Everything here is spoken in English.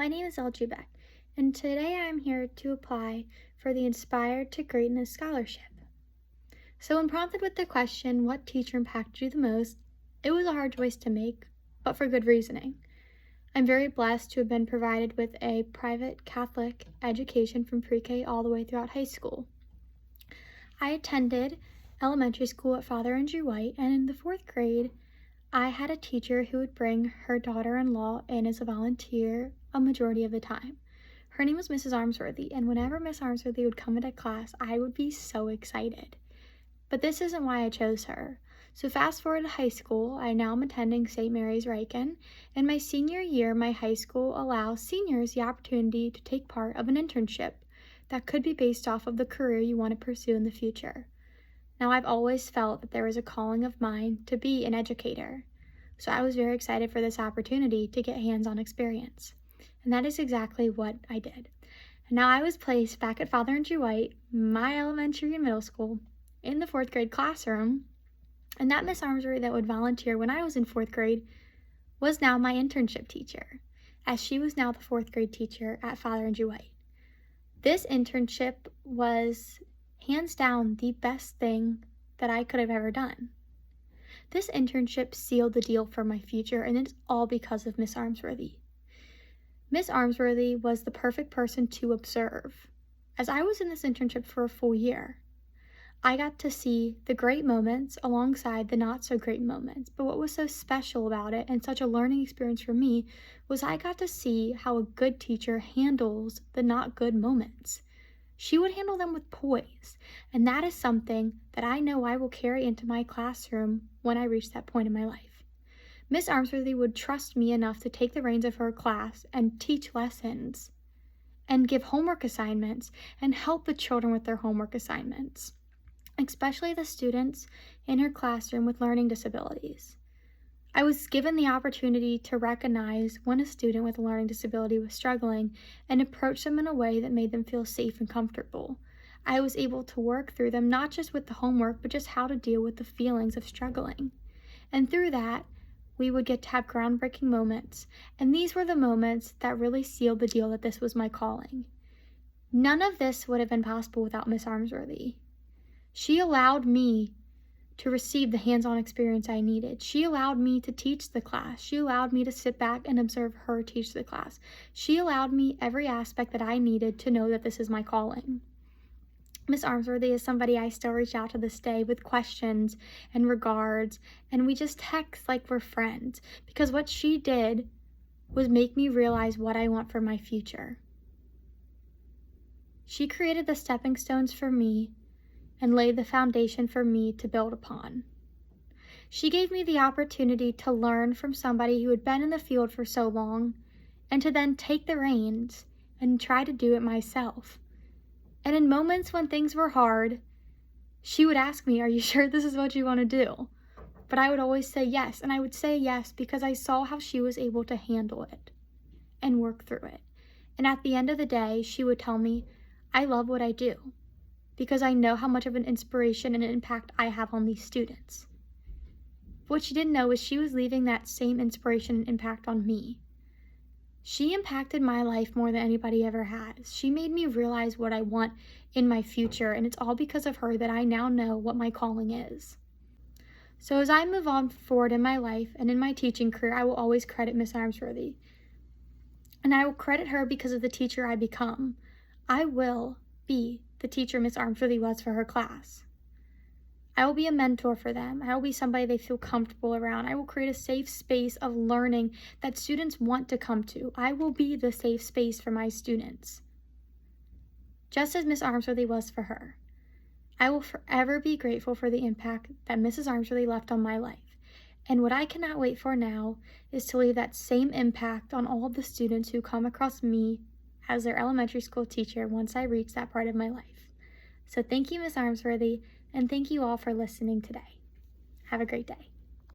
My name is Elle Jubeck, and today I am here to apply for the Inspired to Greatness Scholarship. So when prompted with the question, what teacher impacted you the most, it was a hard choice to make, but for good reasoning. I'm very blessed to have been provided with a private Catholic education from pre-K all the way throughout high school. I attended elementary school at Father Andrew White, and in the 4th grade, I had a teacher who would bring her daughter-in-law in as a volunteer a majority of the time. Her name was Mrs. Armsworthy, and whenever Miss Armsworthy would come into class, I would be so excited. But this isn't why I chose her. So fast forward to high school, I now am attending St. Mary's Riken. In my senior year, my high school allows seniors the opportunity to take part of an internship that could be based off of the career you want to pursue in the future. Now, I've always felt that there was a calling of mine to be an educator, so I was very excited for this opportunity to get hands-on experience, and that is exactly what I did. And now I was placed back at Father Andrew White, my elementary and middle school, in the 4th grade classroom, and that Miss Armsworthy that would volunteer when I was in 4th grade was now my internship teacher, as she was now the 4th grade teacher at Father Andrew White. This internship was hands down the best thing that I could have ever done. This internship sealed the deal for my future, and it's all because of Miss Armsworthy. Miss Armsworthy was the perfect person to observe. As I was in this internship for a full year, I got to see the great moments alongside the not so great moments. But what was so special about it and such a learning experience for me was I got to see how a good teacher handles the not good moments. She would handle them with poise, and that is something that I know I will carry into my classroom when I reach that point in my life. Miss Armsworthy would trust me enough to take the reins of her class and teach lessons and give homework assignments and help the children with their homework assignments, especially the students in her classroom with learning disabilities. I was given the opportunity to recognize when a student with a learning disability was struggling and approach them in a way that made them feel safe and comfortable. I was able to work through them not just with the homework, but just how to deal with the feelings of struggling. And through that, we would get to have groundbreaking moments. And these were the moments that really sealed the deal that this was my calling. None of this would have been possible without Miss Armsworthy. She allowed me to receive the hands-on experience I needed. She allowed me to teach the class. She allowed me to sit back and observe her teach the class. She allowed me every aspect that I needed to know that this is my calling. Miss Armsworthy is somebody I still reach out to this day with questions and regards, and we just text like we're friends, because what she did was make me realize what I want for my future. She created the stepping stones for me and laid the foundation for me to build upon. She gave me the opportunity to learn from somebody who had been in the field for so long, and to then take the reins and try to do it myself. And in moments when things were hard, she would ask me, "Are you sure this is what you want to do?" But I would always say yes, and I would say yes because I saw how she was able to handle it and work through it. And at the end of the day, she would tell me, "I love what I do, because I know how much of an inspiration and an impact I have on these students." What she didn't know is she was leaving that same inspiration and impact on me. She impacted my life more than anybody ever has. She made me realize what I want in my future, and it's all because of her that I now know what my calling is. So as I move on forward in my life and in my teaching career, I will always credit Miss Armsworthy. And I will credit her because of the teacher I become. I will be the teacher Miss Armsworthy was for her class. I will be a mentor for them. I will be somebody they feel comfortable around. I will create a safe space of learning that students want to come to. I will be the safe space for my students, just as Miss Armsworthy was for her. I will forever be grateful for the impact that Mrs. Armsworthy left on my life. And what I cannot wait for now is to leave that same impact on all of the students who come across me as their elementary school teacher once I reach that part of my life. So thank you, Miss Armsworthy, and thank you all for listening today. Have a great day.